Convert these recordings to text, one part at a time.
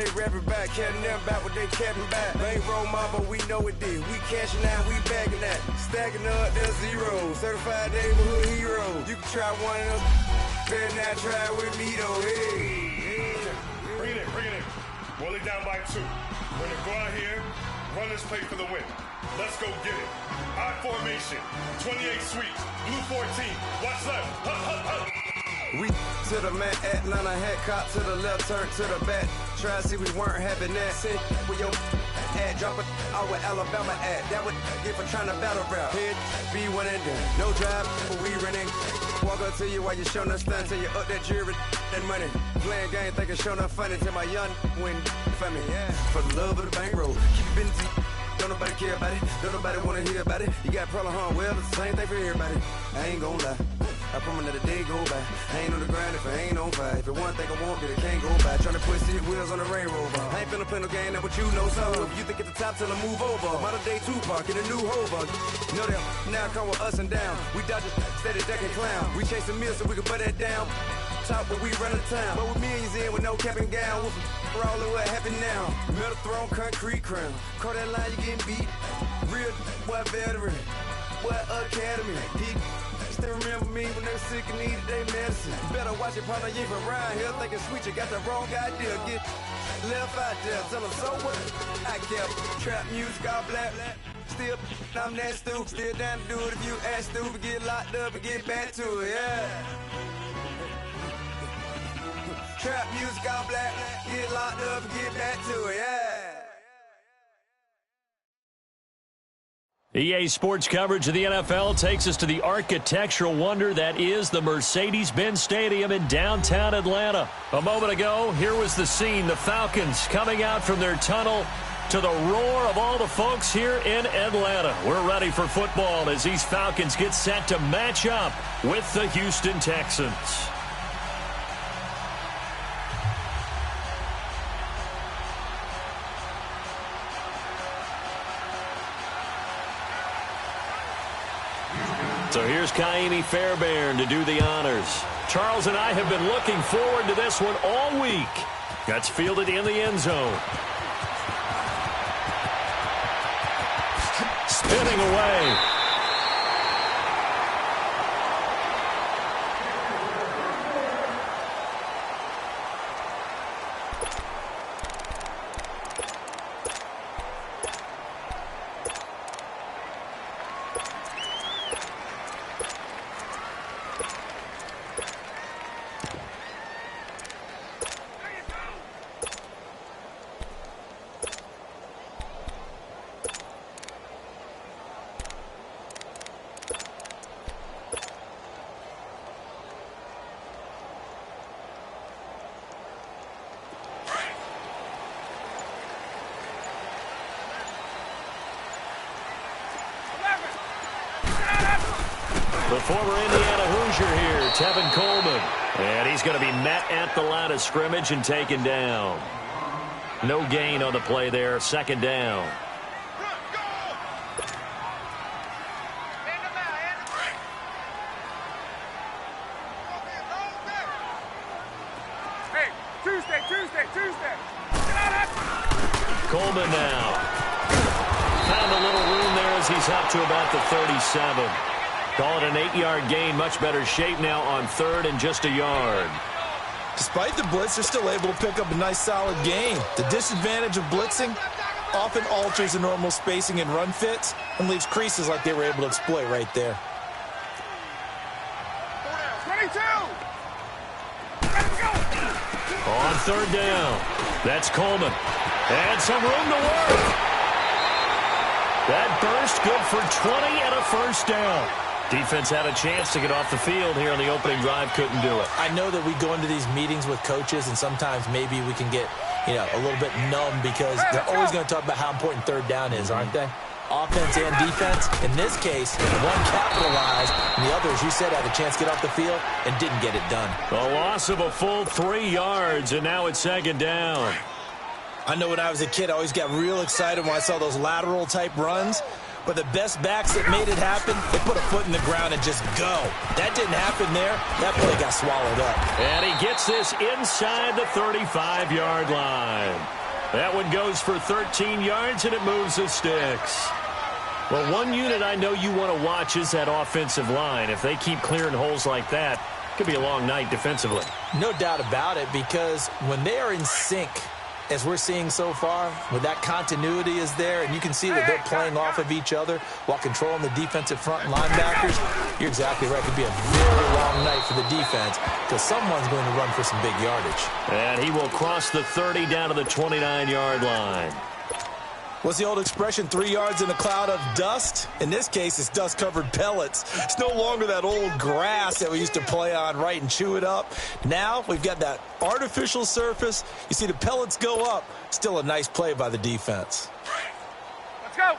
they rapping back, capping them back what they capping back. Bankroll mama, we know it did. We cashing out, we bagging that. Stacking up, there's zero. Certified neighborhood hero. You can try one of them. Better not try with me though. Hey. Bring it in. Roll it down by 2. We're gonna go out here, run this play for the win. Let's go get it. I formation, 28 sweeps, blue 14. Watch left. Hup. We to the man, Atlanta hat cop to the left, turn to the back. Try to see we weren't having that. Sit with your ad, drop it out with Alabama ad. That would get for trying to battle rap. Head, be one and done. No drive, but we running. Walk up to you while you showing us stun till you up that jewelry and money. Playing game, thinking showing up funny till my young win for me. Yeah. For the love of the bankroll, keep it busy. Don't nobody care about it. Don't nobody wanna hear about it. You got problem, huh? Well, it's the same thing for everybody. I ain't gon' lie. I promise that a day go by. I ain't on the grind if I ain't on fire. If it one thing I want, then it can't go by. Tryna put city wheels on the railroad. I ain't finna play no game, that what you know. So if you think at the top, tell them move over. Modern day Tupac in a new hover. Know that now come with us and down. We dodge a steady deck and clown. We chasing meals so we can butt that down. Top but we run the town. But with millions in with no cap and gown. We're all of what happened now. Metal throne, concrete crown. Call that line, you getting beat. Real boy veteran. Boy academy. Still remember me when they were sick and needed their medicine. Better watch it, partner, you ain't from around here thinking sweet, you got the wrong idea. Get left out there, tell them so what? I kept trap music all black. Still, I'm that stupid. Still down to do it if you ask stupid. Get locked up and get back to it, yeah. Trap music all black. Get locked up and get back to it, yeah. EA Sports coverage of the NFL takes us to the architectural wonder that is the Mercedes-Benz Stadium in downtown Atlanta. A moment ago, here was the scene. The Falcons coming out from their tunnel to the roar of all the folks here in Atlanta. We're ready for football as these Falcons get set to match up with the Houston Texans. So here's Kaimi Fairbairn to do the honors. Charles and I have been looking forward to this one all week. That's fielded in the end zone. Spinning away. The former Indiana Hoosier here, Tevin Coleman. And he's going to be met at the line of scrimmage and taken down. No gain on the play there, second down. Hey, Tuesday. Coleman now. Found a little room there as he's up to about the 37. Call it an 8-yard gain. Much better shape now on third and just a yard. Despite the blitz, they're still able to pick up a nice, solid gain. The disadvantage of blitzing often alters the normal spacing and run fits and leaves creases like they were able to exploit right there. 22! On third down, that's Coleman. And some room to work. That burst good for 20 and a first down. Defense had a chance to get off the field here on the opening drive, couldn't do it. I know that we go into these meetings with coaches, and sometimes maybe we can get, a little bit numb because they're always going to talk about how important third down is, aren't they? Offense and defense. In this case, one capitalized, and the other, as you said, had a chance to get off the field and didn't get it done. A loss of a full 3 yards, and now it's second down. I know when I was a kid, I always got real excited when I saw those lateral-type runs. but the best backs that made it happen, they put a foot in the ground and just go. That didn't happen there. That play got swallowed up. And he gets this inside the 35-yard line. That one goes for 13 yards, and it moves the sticks. Well, one unit I know you want to watch is that offensive line. If they keep clearing holes like that, it could be a long night defensively. No doubt about it, because when they are in sync, as we're seeing so far, when that continuity is there, and you can see that they're playing off of each other while controlling the defensive front linebackers, you're exactly right. It could be a very long night for the defense because someone's going to run for some big yardage. And he will cross the 30 down to the 29-yard line. What's the old expression, 3 yards in a cloud of dust? In this case, it's dust-covered pellets. It's no longer that old grass that we used to play on, right, and chew it up. Now we've got that artificial surface. You see the pellets go up. Still a nice play by the defense. Let's go.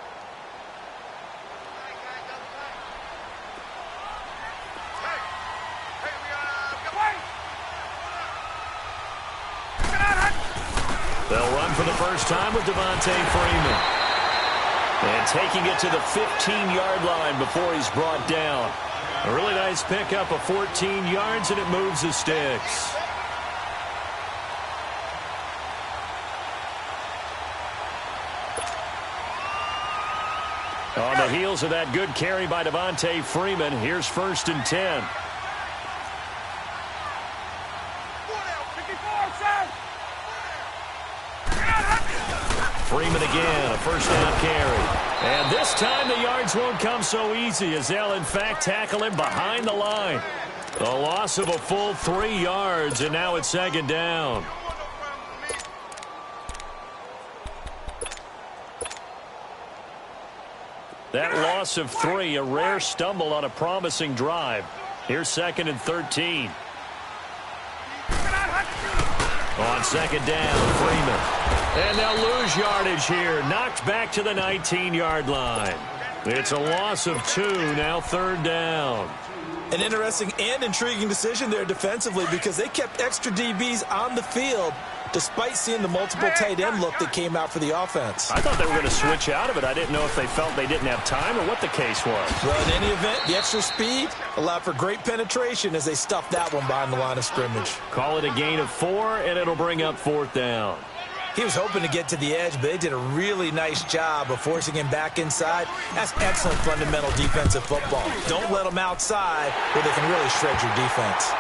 They'll run for the first time with Devontae Freeman. And taking it to the 15-yard line before he's brought down. A really nice pickup of 14 yards, and it moves the sticks. On the heels of that good carry by Devontae Freeman, here's 1st and 10. Freeman again, a first down carry. And this time the yards won't come so easy as they'll in fact tackle him behind the line. A loss of a full 3 yards, and now it's 2nd down. That loss of 3, a rare stumble on a promising drive. Here's 2nd and 13. On 2nd down, Freeman. And they'll lose yardage here. Knocked back to the 19-yard line. It's a loss of 2, now 3rd down. An interesting and intriguing decision there defensively because they kept extra DBs on the field despite seeing the multiple tight end look that came out for the offense. I thought they were going to switch out of it. I didn't know if they felt they didn't have time or what the case was. Well, in any event, the extra speed allowed for great penetration as they stuffed that one behind the line of scrimmage. Call it a gain of 4, and it'll bring up 4th down. He was hoping to get to the edge, but they did a really nice job of forcing him back inside. That's excellent fundamental defensive football. Don't let them outside where they can really shred your defense.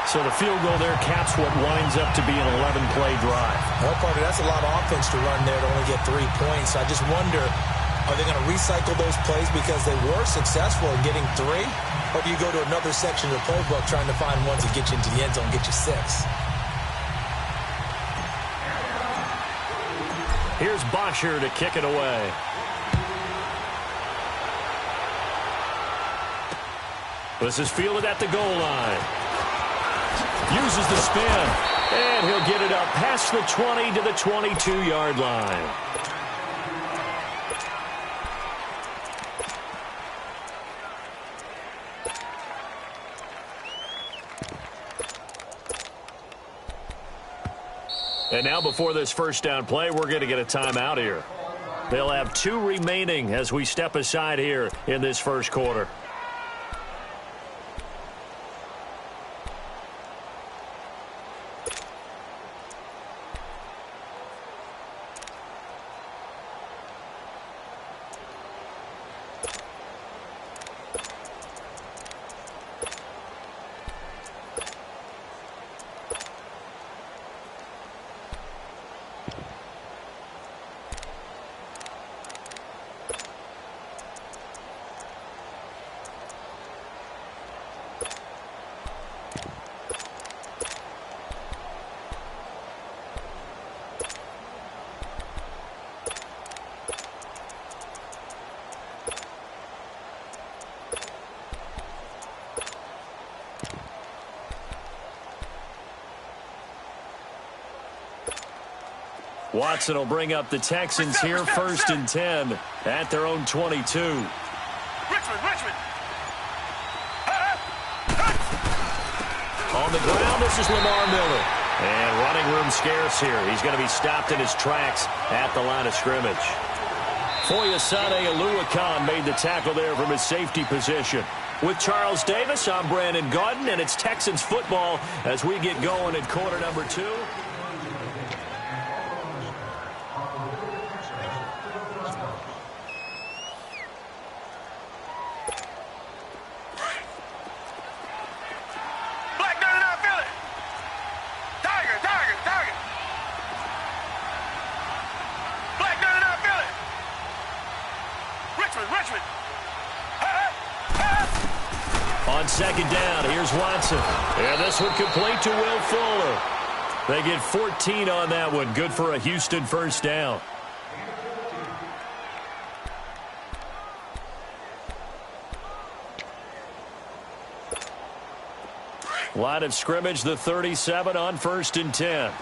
So the field goal there caps what winds up to be an 11-play drive. Well, Parker, that's a lot of offense to run there to only get 3 points. I just wonder, are they going to recycle those plays because they were successful in getting 3? Or do you go to another section of the playbook trying to find ones that get you into the end zone and get you 6? Here's Bosher to kick it away. This is fielded at the goal line. Uses the spin. And he'll get it up past the 20 to the 22-yard line. And now before this first down play, we're going to get a timeout here. They'll have 2 remaining as we step aside here in this first quarter. Watson will bring up the Texans here, 1st and 10 at their own 22. Richmond. On the ground, this is Lamar Miller. And running room scarce here. He's going to be stopped in his tracks at the line of scrimmage. Foyesade Oluwakan made the tackle there from his safety position. With Charles Davis, I'm Brandon Gaudin, and it's Texans football as we get going in quarter number 2. On second down, here's Watson. And this one complete to Will Fuller. They get 14 on that one. Good for a Houston first down. Line of scrimmage, the 37 on 1st and 10.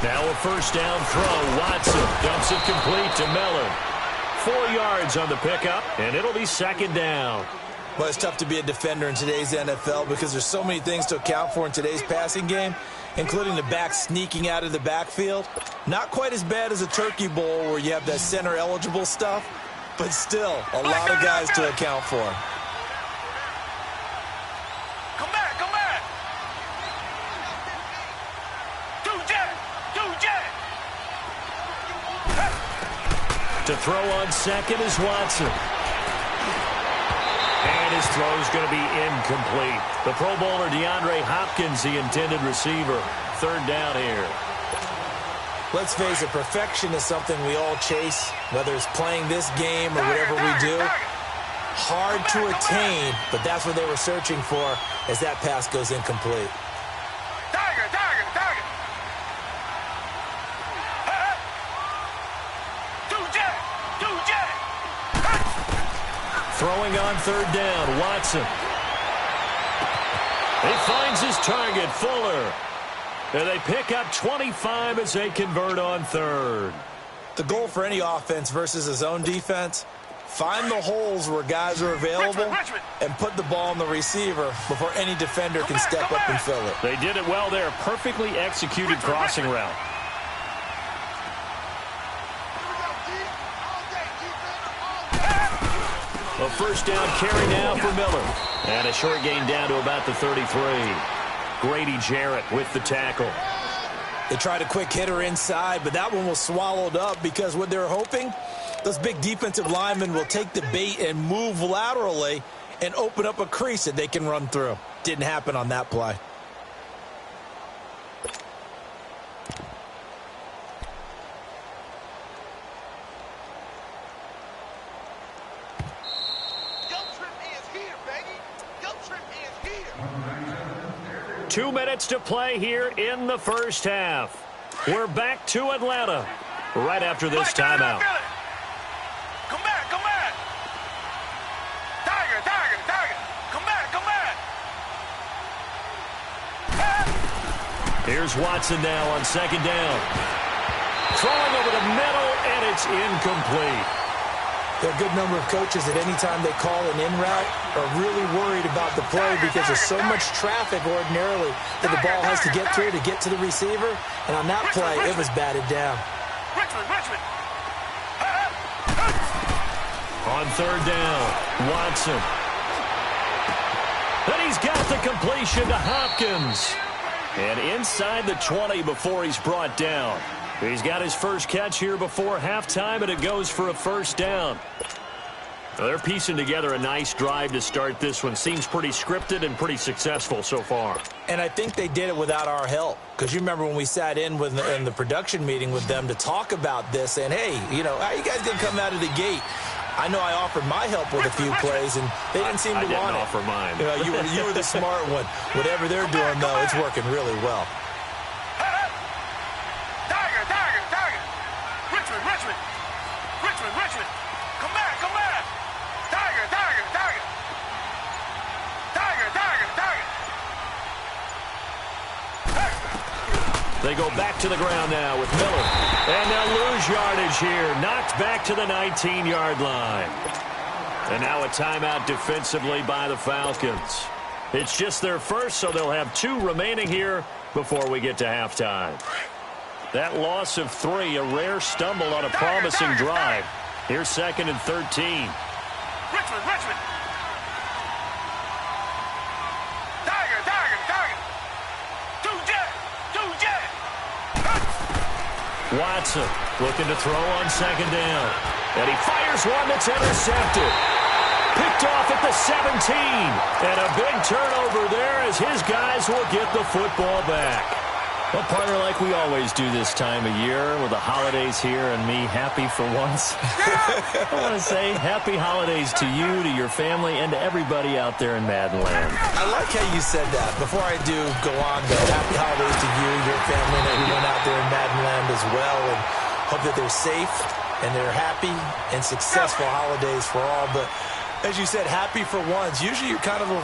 Now a first down throw. Watson dumps it complete to Miller. 4 yards on the pickup, and it'll be second down. Well, it's tough to be a defender in today's NFL because there's so many things to account for in today's passing game, including the back sneaking out of the backfield. Not quite as bad as a turkey bowl where you have that center-eligible stuff, but still a lot of guys to account for. To throw on second is Watson. And his throw is going to be incomplete. The Pro Bowler DeAndre Hopkins, the intended receiver. Third down here. Let's face it, perfection is something we all chase, whether it's playing this game or whatever we do. Hard to attain, but that's what they were searching for as that pass goes incomplete. Throwing on third down, Watson. He finds his target, Fuller. And they pick up 25 as they convert on third. The goal for any offense versus his own defense, find the holes where guys are available and put the ball on the receiver before any defender can step up and fill it. They did it well there. Perfectly executed crossing route. A first down carry now for Miller. And a short gain down to about the 33. Grady Jarrett with the tackle. They tried a quick hitter inside, but that one was swallowed up because what they're hoping, those big defensive linemen will take the bait and move laterally and open up a crease that they can run through. Didn't happen on that play. Two minutes to play here in the first half. We're back to Atlanta right after this timeout. Come back, come back. Tiger. Come back. Here's Watson now on second down. Throwing over the middle, and it's incomplete. There are a good number of coaches that any time they call an in route are really worried about the play because there's so much traffic ordinarily that the ball has to get through to get to the receiver. And on that play, it was batted down. Richmond. On third down, Watson. Then he's got the completion to Hopkins. And inside the 20 before he's brought down. He's got his first catch here before halftime, and it goes for a first down. Well, they're piecing together a nice drive to start this one. Seems pretty scripted and pretty successful so far. And I think they did it without our help. Because you remember when we sat in the production meeting with them to talk about this, and hey, you know, how you guys going to come out of the gate? I know I offered my help with a few plays, and they didn't seem to want it. I didn't offer mine. You know, you were the smart one. Whatever they're doing, though, it's working really well. Richmond. Come back. Tiger. They go back to the ground now with Miller. And they'll lose yardage here. Knocked back to the 19-yard line. And now a timeout defensively by the Falcons. It's just their first, so they'll have 2 remaining here before we get to halftime. That loss of 3, a rare stumble on a promising drive. Here's 2nd and 13. Richmond. Tiger. Two jet. Watson looking to throw on 2nd down. And he fires one that's intercepted. Picked off at the 17. And a big turnover there as his guys will get the football back. Well, partner, like we always do this time of year with the holidays here and me happy for once. I want to say happy holidays to you, to your family, and to everybody out there in Madden Land. I like how you said that. Before I do go on, though, happy holidays to you, your family, and everyone out there in Madden Land as well. And hope that they're safe and they're happy and successful holidays for all. But as you said, happy for once. Usually you're kind of a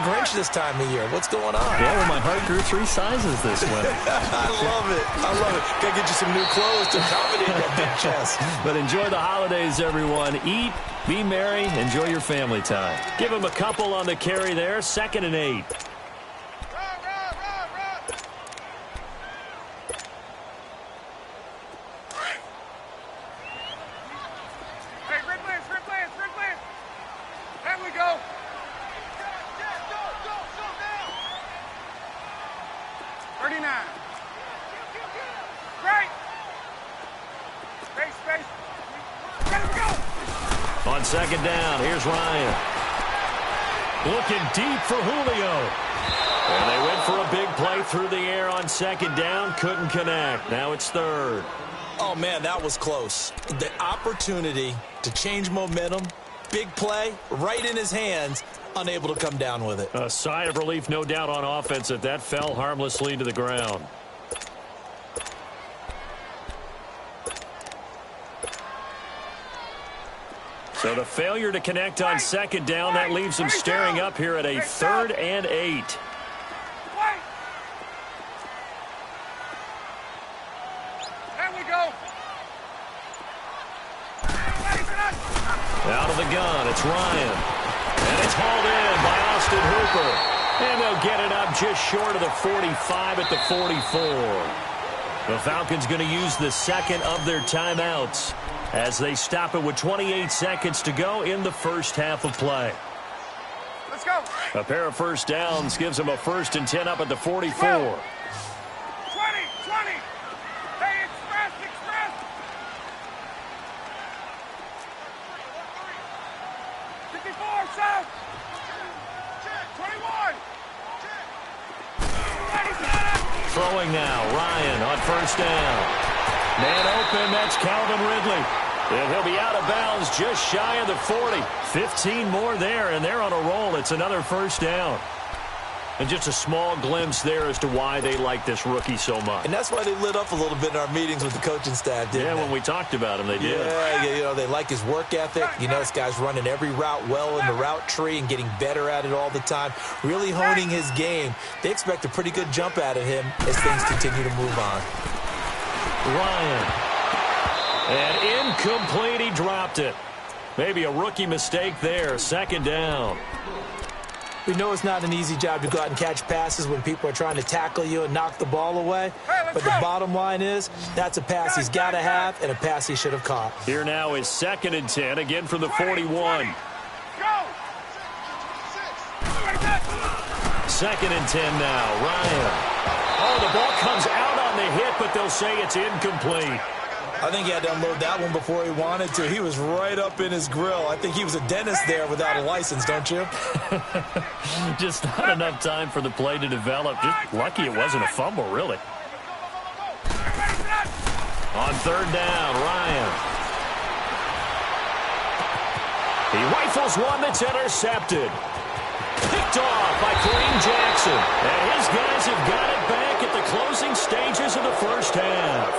Grinch this time of year. What's going on? Yeah, well, my heart grew 3 sizes this winter. I love it. Gotta get you some new clothes to accommodate that big chest. But enjoy the holidays, everyone. Eat, be merry, enjoy your family time. Give him a couple on the carry there. 2nd and 8. On 2nd down, here's Ryan. Looking deep for Julio. And they went for a big play through the air on 2nd down. Couldn't connect. Now it's 3rd. Oh, man, that was close. The opportunity to change momentum, big play, right in his hands, unable to come down with it. A sigh of relief, no doubt, on offense that that fell harmlessly to the ground. So the failure to connect on 2nd down, that leaves them staring up here at a 3rd and 8. Out of the gun, it's Ryan. And it's hauled in by Austin Hooper. And they'll get it up just short of the 45 at the 44. The Falcons going to use the 2nd of their timeouts as they stop it with 28 seconds to go in the first half of play. Let's go. A pair of first downs gives them a 1st and 10 up at the 44. 20. Hey, express. 54, south. 21. Throwing now, Ryan on 1st down. Man open, that's Calvin Ridley. And he'll be out of bounds just shy of the 40. 15 more there, and they're on a roll. It's another 1st down. And just a small glimpse there as to why they like this rookie so much. And that's why they lit up a little bit in our meetings with the coaching staff, didn't they? When we talked about him, they did. Yeah, they like his work ethic. This guy's running every route well in the route tree and getting better at it all the time, really honing his game. They expect a pretty good jump out of him as things continue to move on. Ryan. And incomplete, he dropped it. Maybe a rookie mistake there. 2nd down. We know it's not an easy job to go out and catch passes when people are trying to tackle you and knock the ball away. But the bottom line is, that's a pass he's got to have and a pass he should have caught. Here now is 2nd and 10, again from the 41. 2nd and 10 now. Ryan. Oh, the ball comes out on the hit, but they'll say it's incomplete. I think he had to unload that one before he wanted to. He was right up in his grill. I think he was a dentist there without a license, don't you? Just not enough time for the play to develop. Just lucky it wasn't a fumble, really. On 3rd down, Ryan. He rifles one that's intercepted. Picked off by Kareem Jackson. And his guys have got it back at the closing stages of the first half.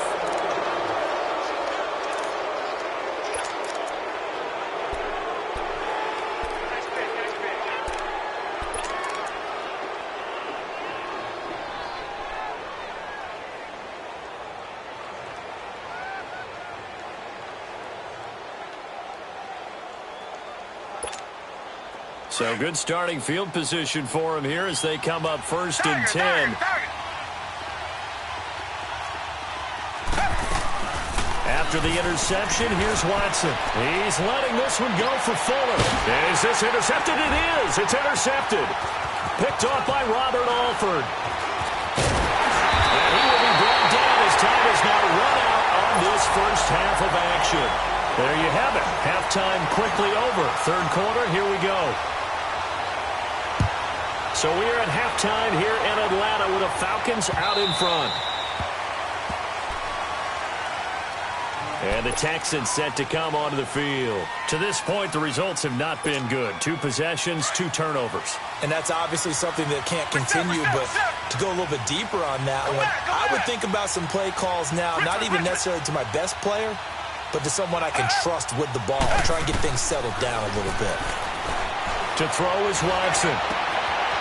So good starting field position for him here as they come up 1st and 10. After the interception, here's Watson. He's letting this one go for Fuller. Is this intercepted? It is. It's intercepted. Picked off by Robert Alford. And he will be brought down as time is now run out on this first half of action. There you have it. Halftime quickly over. Third quarter, here we go. So we are at halftime here in Atlanta with the Falcons out in front. And the Texans set to come onto the field. To this point, the results have not been good. 2 possessions, 2 turnovers. And that's obviously something that can't continue, but to go a little bit deeper on that one, I would think about some play calls now, not even necessarily to my best player, but to someone I can trust with the ball and try and get things settled down a little bit. To throw is Watson.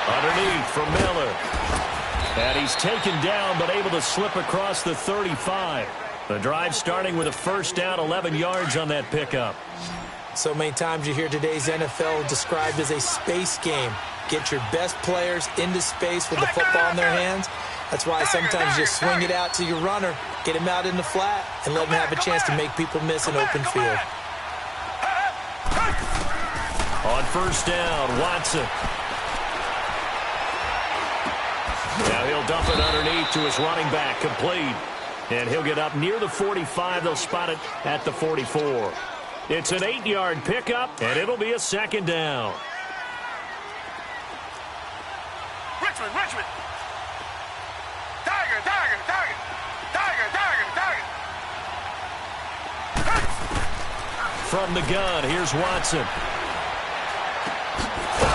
Underneath for Miller. And he's taken down, but able to slip across the 35. The drive starting with a first down, 11 yards on that pickup. So many times you hear today's NFL described as a space game. Get your best players into space with the football in their hands. That's why sometimes you just swing it out to your runner, get him out in the flat, and let him have a chance to make people miss an open field. On first down, Watson. Now he'll dump it underneath to his running back, complete. And he'll get up near the 45. They'll spot it at the 44. It's an 8-yard pickup, and it'll be a second down. Richmond. Tiger. From the gun, here's Watson.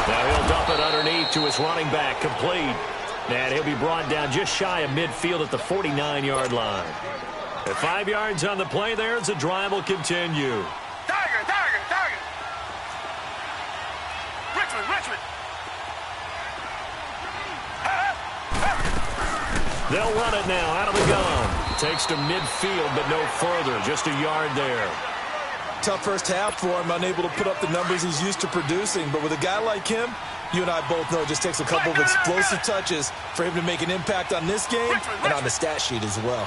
Now he'll dump it underneath to his running back, complete. And he'll be brought down just shy of midfield at the 49-yard line. At 5 yards on the play there, as the drive will continue. Tiger. Richmond. They'll run it now out of the gun. Takes to midfield, but no further. Just a yard there. Tough first half for him, unable to put up the numbers he's used to producing. But with a guy like him, you and I both know it just takes a couple of explosive touches for him to make an impact on this game and on the stat sheet as well.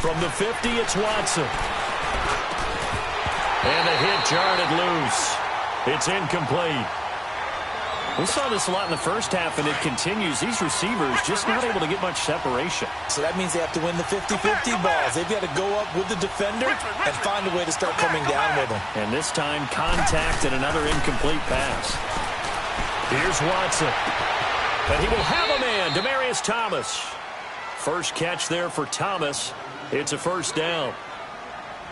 From the 50, it's Watson. And the hit jarred it loose. It's incomplete. We saw this a lot in the first half, and it continues. These receivers just not able to get much separation. So that means they have to win the 50-50 balls. They've got to go up with the defender and find a way to start coming down with them. And this time, contact and another incomplete pass. Here's Watson. And he will have a man, Demaryius Thomas. First catch there for Thomas. It's a first down.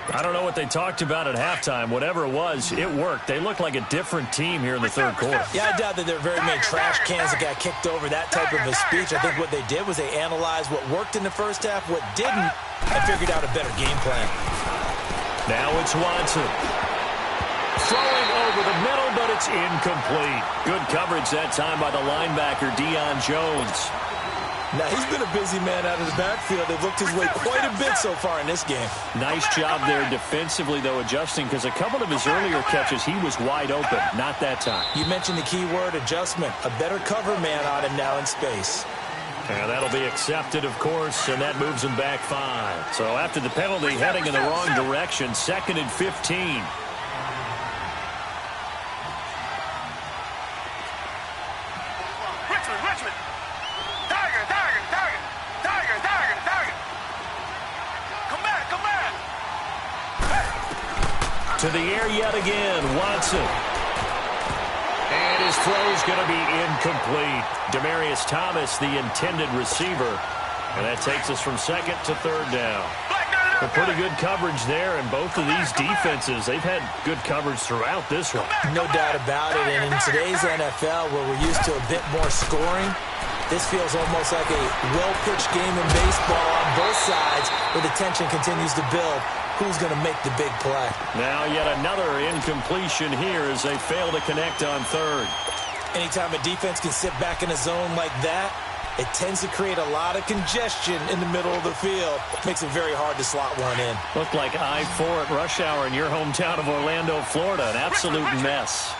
I don't know what they talked about at halftime. Whatever it was, it worked. They look like a different team here in the third quarter. Yeah, I doubt that there are very many trash cans that got kicked over, that type of a speech. I think what they did was they analyzed what worked in the first half, what didn't, and figured out a better game plan. Now it's Watson. Throwing over the middle, but it's incomplete. Good coverage that time by the linebacker, Deion Jones. Now, he's been a busy man out of the backfield. They've looked his way quite a bit so far in this game. Nice job there defensively, though, adjusting, because a couple of his earlier catches, he was wide open. Not that time. You mentioned the key word, adjustment. A better cover man on him now in space. And that'll be accepted, of course, and that moves him back 5. So after the penalty, heading in the wrong direction, 2nd and 15. Richmond. Tiger. Come back. To the air yet again, Watson. And his throw's going to be incomplete. Demaryius Thomas, the intended receiver. And that takes us from 2nd to 3rd down. A pretty good coverage there, and both of these defenses, they've had good coverage throughout this one. No doubt about it, and in today's NFL, where we're used to a bit more scoring, this feels almost like a well-pitched game in baseball on both sides, where the tension continues to build. Who's going to make the big play? Now yet another incompletion here as they fail to connect on 3rd. Anytime a defense can sit back in a zone like that, it tends to create a lot of congestion in the middle of the field. Makes it very hard to slot one in. Looked like I-4 at rush hour in your hometown of Orlando, Florida. An absolute mess.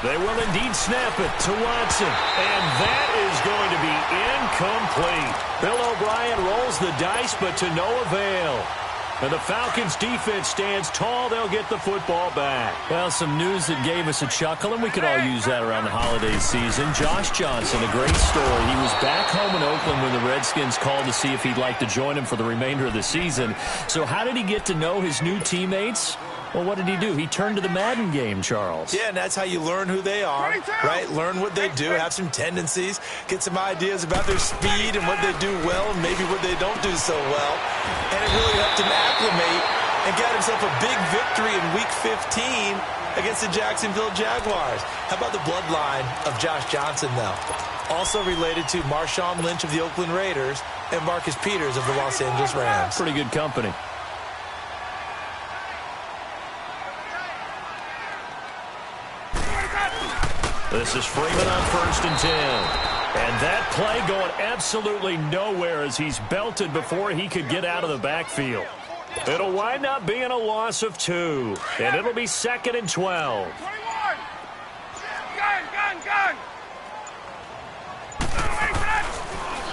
They will indeed snap it to Watson. And that is going to be incomplete. Bill O'Brien rolls the dice, but to no avail. And the Falcons defense stands tall. They'll get the football back. Well, some news that gave us a chuckle, and we could all use that around the holiday season. Josh Johnson, a great story. He was back home in Oakland when the Redskins called to see if he'd like to join him for the remainder of the season. So how did he get to know his new teammates? Well, what did he do? He turned to the Madden game, Charles. Yeah, and that's how you learn who they are, right? Learn what they do, have some tendencies, get some ideas about their speed and what they do well and maybe what they don't do so well. And it really helped him acclimate and got himself a big victory in Week 15 against the Jacksonville Jaguars. How about the bloodline of Josh Johnson, though? Also related to Marshawn Lynch of the Oakland Raiders and Marcus Peters of the Los Angeles Rams. Pretty good company. This is Freeman on 1st and 10. And that play going absolutely nowhere as he's belted before he could get out of the backfield. It'll wind up being a loss of 2. And it'll be 2nd and 12. 21! Gun!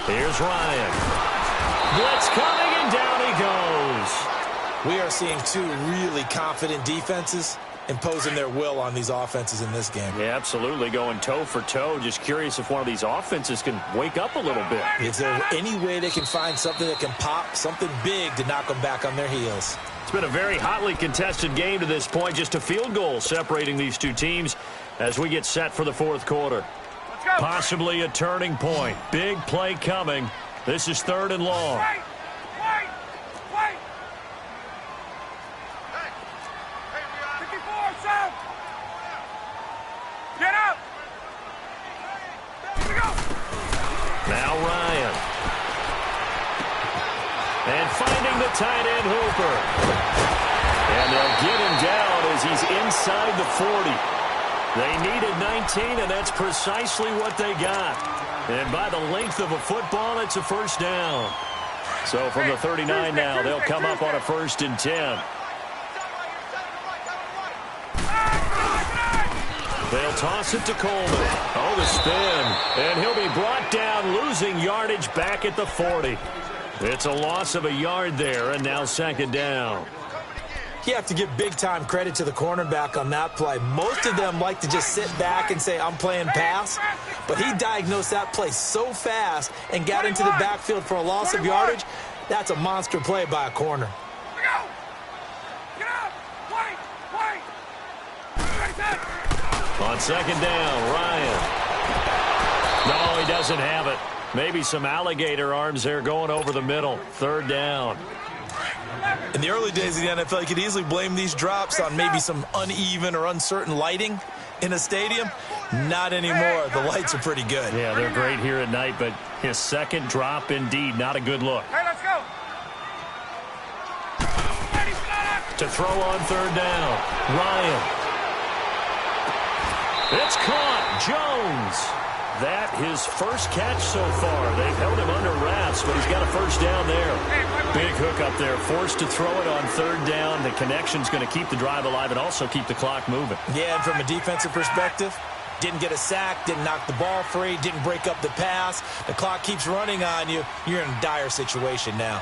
Here's Ryan. Blitz coming, and down he goes. We are seeing two really confident defenses imposing their will on these offenses in this game. Yeah, absolutely, going toe for toe. Just curious if one of these offenses can wake up a little bit. Is there any way they can find something that can pop, something big to knock them back on their heels? It's been a very hotly contested game to this point. Just a field goal separating these two teams as we get set for the 4th quarter. Possibly a turning point. Big play coming. This is 3rd and long. Wait! Get up! Here we go! Now Ryan. And finding the tight end Hooper. And they'll get him down as he's inside the 40. They needed 19, and that's precisely what they got. And by the length of a football, it's a 1st down. So from the 39 now, they'll come up on a 1st and 10. They'll toss it to Coleman. Oh, the spin. And he'll be brought down, losing yardage back at the 40. It's a loss of a yard there, and now 2nd down. You have to give big-time credit to the cornerback on that play. Most of them like to just sit back and say, I'm playing pass. But he diagnosed that play so fast and got into the backfield for a loss of yardage. That's a monster play by a corner. Get up! Wait! On 2nd down, Ryan. No, he doesn't have it. Maybe some alligator arms there going over the middle. 3rd down. In the early days of the NFL, you could easily blame these drops on maybe some uneven or uncertain lighting in a stadium. Not anymore. The lights are pretty good. Yeah, they're great here at night, but his 2nd drop, indeed, not a good look. Hey, let's go! To throw on 3rd down, Ryan. It's caught. Jones. That his first catch so far. They've held him under wraps, but he's got a 1st down there. Big hook up there. Forced to throw it on 3rd down. The connection's going to keep the drive alive and also keep the clock moving. Yeah, and from a defensive perspective, didn't get a sack, didn't knock the ball free, didn't break up the pass. The clock keeps running on you. You're in a dire situation now.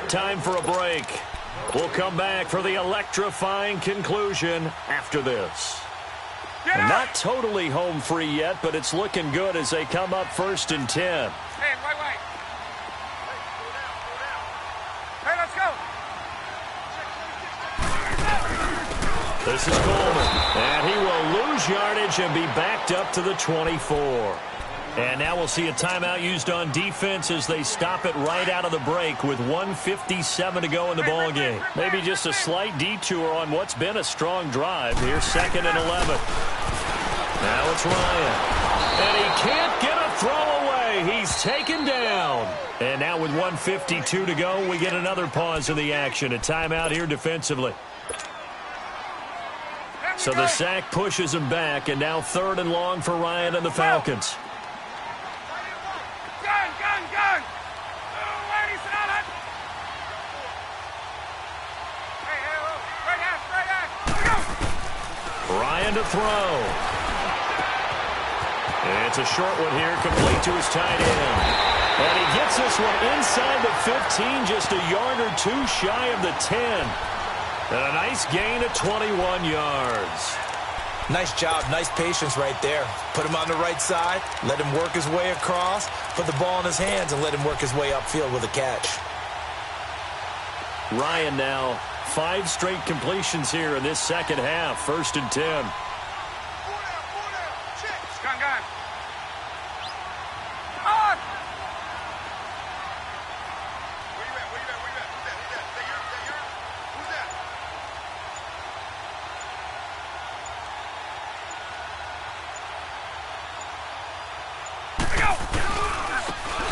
Time for a break. We'll come back for the electrifying conclusion after this. And not totally home free yet, but it's looking good as they come up 1st and 10. Hey, wait. Hey, let's go. This is Coleman, and he will lose yardage and be backed up to the 24. And now we'll see a timeout used on defense as they stop it right out of the break with 1:57 to go in the ballgame. Maybe just a slight detour on what's been a strong drive here, 2nd and 11. Now it's Ryan, and he can't get a throw away. He's taken down. And now with 1:52 to go, we get another pause in the action. A timeout here defensively. So the sack pushes him back, and now 3rd and long for Ryan and the Falcons. Gun! Ladies and all that. Ryan to throw. It's a short one here, complete to his tight end. And he gets this one inside the 15, just a yard or two shy of the 10. And a nice gain of 21 yards. Nice job, nice patience right there. Put him on the right side, let him work his way across, put the ball in his hands, and let him work his way upfield with a catch. Ryan now, 5 straight completions here in this second half, 1st and 10. Gun. On! Where you at? Who's that?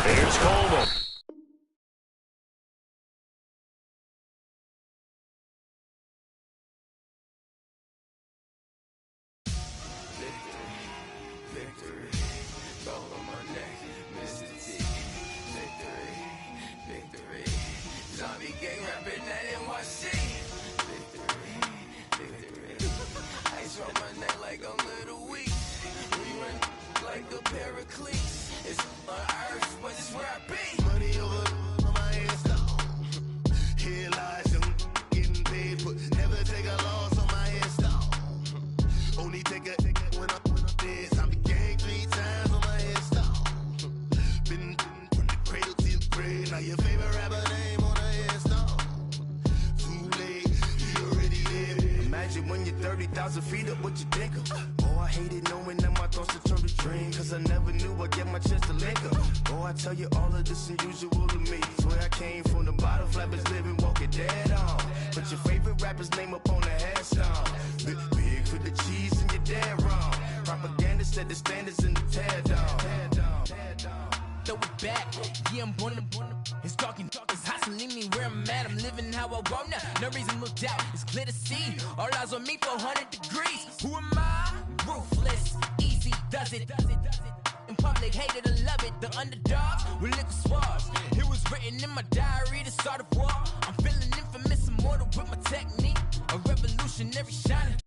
Here's Coleman. When you're 30,000 feet up, what you think of? Oh, I hated knowing that my thoughts would turn to dream, cause I never knew I'd get my chance to link up. Oh, I tell you all of this unusual to me. Swear I came from the bottom, flappers living, walking dead on. Put your favorite rapper's name up on the headstone. Big for the cheese and you're dead wrong. Propaganda set the standards in the tear down. Throw it back, yeah, I'm born to it's talking, it's hustling me where I'm at. I'm living how I want now. No reason to doubt, it's clear to see. All eyes on me for 100 degrees. Who am I? Ruthless, easy, does it. In public, hate it or love it. The underdogs with liquor swabs. It was written in my diary to start a war. I'm feeling infamous, immortal with my technique. A revolutionary shining.